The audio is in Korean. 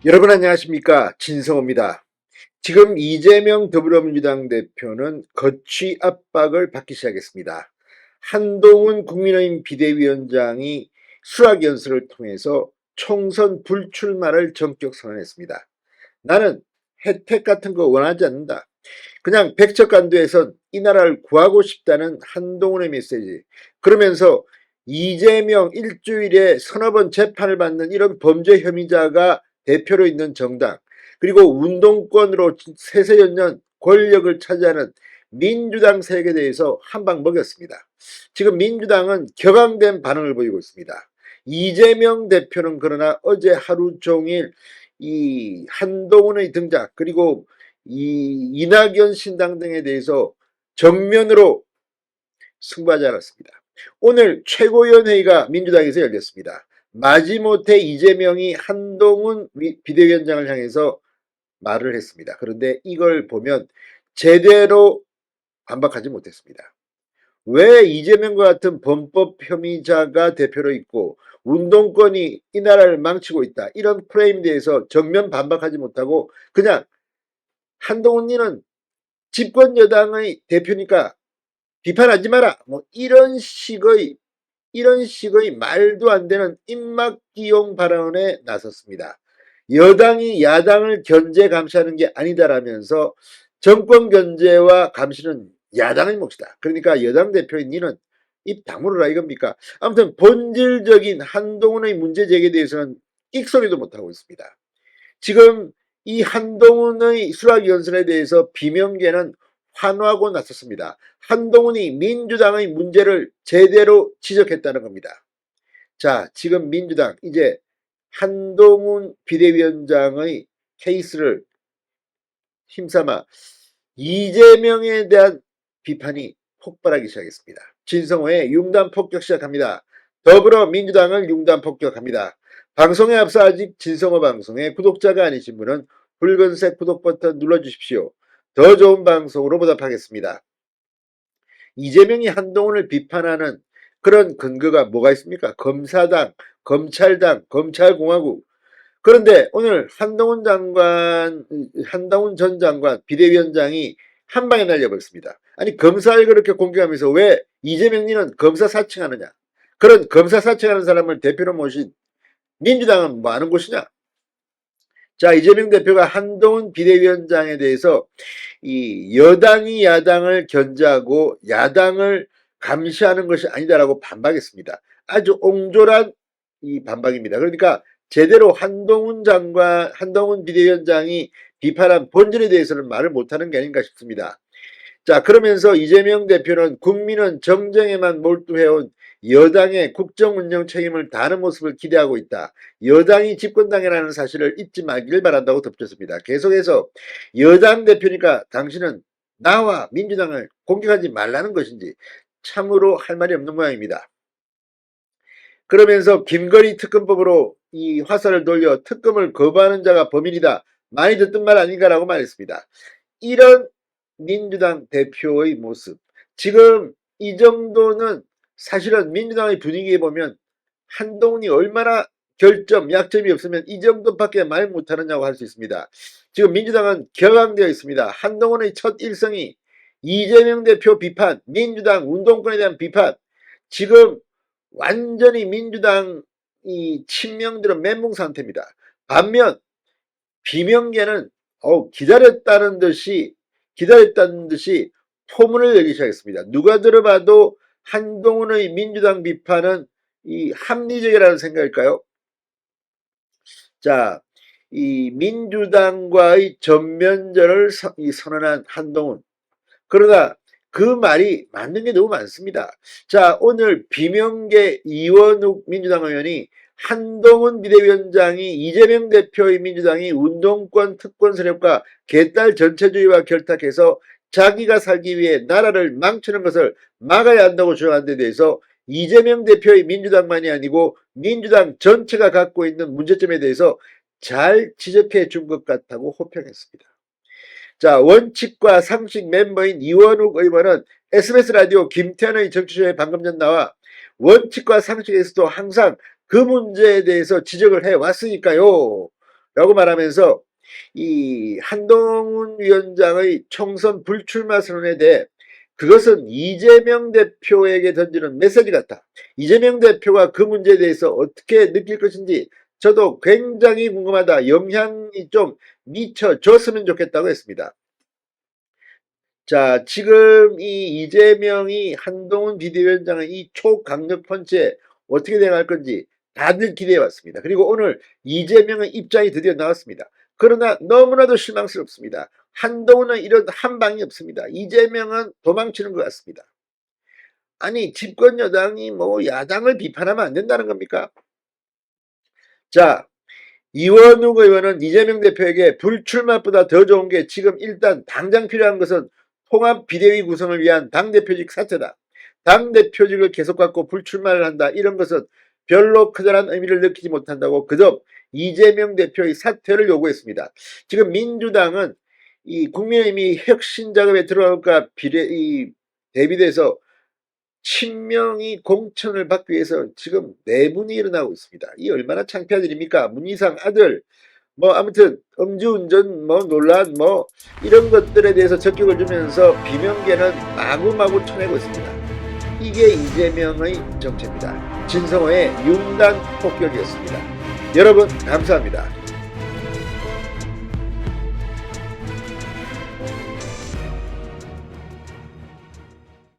여러분 안녕하십니까, 진성호입니다. 지금 이재명 더불어민주당 대표는 거취 압박을 받기 시작했습니다. 한동훈 국민의힘 비대위원장이 수락연설을 통해서 총선 불출마를 전격 선언했습니다. 나는 혜택 같은 거 원하지 않는다. 그냥 백척간두에선 이 나라를 구하고 싶다는 한동훈의 메시지. 그러면서 이재명 일주일에 서너 번 재판을 받는 이런 범죄 혐의자가 대표로 있는 정당, 그리고 운동권으로 세세연년 권력을 차지하는 민주당 세력에 대해서 한 방 먹였습니다. 지금 민주당은 격앙된 반응을 보이고 있습니다. 이재명 대표는 그러나 어제 하루 종일 이 한동훈의 등장, 그리고 이 이낙연 신당 등에 대해서 정면으로 승부하지 않았습니다. 오늘 최고위원회의가 민주당에서 열렸습니다. 마지못해 이재명이 한동훈 비대위원장을 향해서 말을 했습니다. 그런데 이걸 보면 제대로 반박하지 못했습니다. 왜 이재명과 같은 범법 혐의자가 대표로 있고 운동권이 이 나라를 망치고 있다, 이런 프레임에 대해서 정면 반박하지 못하고 그냥 한동훈이는 집권 여당의 대표니까 비판하지 마라, 뭐 이런 식의 말도 안 되는 입막기용 발언에 나섰습니다. 여당이 야당을 견제 감시하는 게 아니다라면서 정권 견제와 감시는 야당의 몫이다. 그러니까 여당 대표인 니는 입 다물어라 이겁니까? 아무튼 본질적인 한동훈의 문제 제기에 대해서는 끽소리도 못하고 있습니다. 지금 이 한동훈의 수락연설에 대해서 비명계는 환호하고 나섰습니다. 한동훈이 민주당의 문제를 제대로 지적했다는 겁니다. 자, 지금 민주당 이제 한동훈 비대위원장의 케이스를 힘삼아 이재명에 대한 비판이 폭발하기 시작했습니다. 진성호의 융단 폭격 시작합니다. 더불어민주당을 융단 폭격합니다. 방송에 앞서 아직 진성호 방송의 구독자가 아니신 분은 붉은색 구독 버튼 눌러주십시오. 더 좋은 방송으로 보답하겠습니다. 이재명이 한동훈을 비판하는 그런 근거가 뭐가 있습니까? 검사당, 검찰당, 검찰공화국. 그런데 오늘 한동훈 전 장관 비대위원장이 한 방에 날려버렸습니다. 아니, 검사를 그렇게 공격하면서 왜 이재명님은 검사 사칭하느냐? 그런 검사 사칭하는 사람을 대표로 모신 민주당은 뭐 하는 곳이냐? 자, 이재명 대표가 한동훈 비대위원장에 대해서 이 여당이 야당을 견제하고 야당을 감시하는 것이 아니다라고 반박했습니다. 아주 옹졸한 이 반박입니다. 그러니까 제대로 한동훈 비대위원장이 비판한 본질에 대해서는 말을 못하는 게 아닌가 싶습니다. 자, 그러면서 이재명 대표는 국민은 정쟁에만 몰두해온 여당의 국정 운영 책임을 다하는 모습을 기대하고 있다. 여당이 집권당이라는 사실을 잊지 말길 바란다고 덧붙였습니다. 계속해서 여당 대표니까 당신은 나와 민주당을 공격하지 말라는 것인지 참으로 할 말이 없는 모양입니다. 그러면서 김건희 특검법으로 이 화살을 돌려 특검을 거부하는 자가 범인이다, 많이 듣던 말 아닌가라고 말했습니다. 이런 민주당 대표의 모습, 지금 이 정도는 사실은 민주당의 분위기에 보면 한동훈이 얼마나 약점이 없으면 이 정도밖에 말 못하느냐고 할 수 있습니다. 지금 민주당은 격앙되어 있습니다. 한동훈의 첫 일성이 이재명 대표 비판, 민주당 운동권에 대한 비판. 지금 완전히 민주당이 친명들은 멘붕 상태입니다. 반면 비명계는 기다렸다는 듯이 포문을 열기 시작했습니다. 누가 들어봐도 한동훈의 민주당 비판은 이 합리적이라는 생각일까요? 자, 이 민주당과의 전면전을 선언한 한동훈. 그러나 그 말이 맞는 게 너무 많습니다. 자, 오늘 비명계 이원욱 민주당 의원이 한동훈 비대위원장이 이재명 대표의 민주당이 운동권 특권 세력과 개딸 전체주의와 결탁해서 자기가 살기 위해 나라를 망치는 것을 막아야 한다고 주장한 데 대해서 이재명 대표의 민주당만이 아니고 민주당 전체가 갖고 있는 문제점에 대해서 잘 지적해 준 것 같다고 호평했습니다. 자, 원칙과 상식 멤버인 이원욱 의원은 SBS 라디오 김태현의 정치쇼에 방금 전 나와 원칙과 상식에서도 항상 그 문제에 대해서 지적을 해왔으니까요 라고 말하면서 이 한동훈 위원장의 총선 불출마 선언에 대해 그것은 이재명 대표에게 던지는 메시지 같다. 이재명 대표가 그 문제에 대해서 어떻게 느낄 것인지 저도 굉장히 궁금하다. 영향이 좀 미쳐줬으면 좋겠다고 했습니다. 자, 지금 이 이재명이 한동훈 비대위원장의 이 초강력 펀치에 어떻게 대응할 건지 다들 기대해 왔습니다. 그리고 오늘 이재명의 입장이 드디어 나왔습니다. 그러나 너무나도 실망스럽습니다. 한동훈은 이런 한 방이 없습니다. 이재명은 도망치는 것 같습니다. 아니, 집권 여당이 뭐 야당을 비판하면 안 된다는 겁니까? 자, 이원욱 의원은 이재명 대표에게 불출마보다 더 좋은 게 지금 일단 당장 필요한 것은 통합 비대위 구성을 위한 당대표직 사퇴다. 당대표직을 계속 갖고 불출마를 한다. 이런 것은 별로 커다란 의미를 느끼지 못한다고 그저 이재명 대표의 사퇴를 요구했습니다. 지금 민주당은 이 국민의힘이 혁신 작업에 들어갈까 대비돼서 친명이 공천을 받기 위해서 지금 내분이 일어나고 있습니다. 이 얼마나 창피한 일입니까? 문희상 아들, 뭐 아무튼 음주운전 뭐 논란 뭐 이런 것들에 대해서 적격을 주면서 비명계는 마구마구 쳐내고 있습니다. 이게 이재명의 정체입니다. 진성호의 융단 폭격이었습니다. 여러분 감사합니다.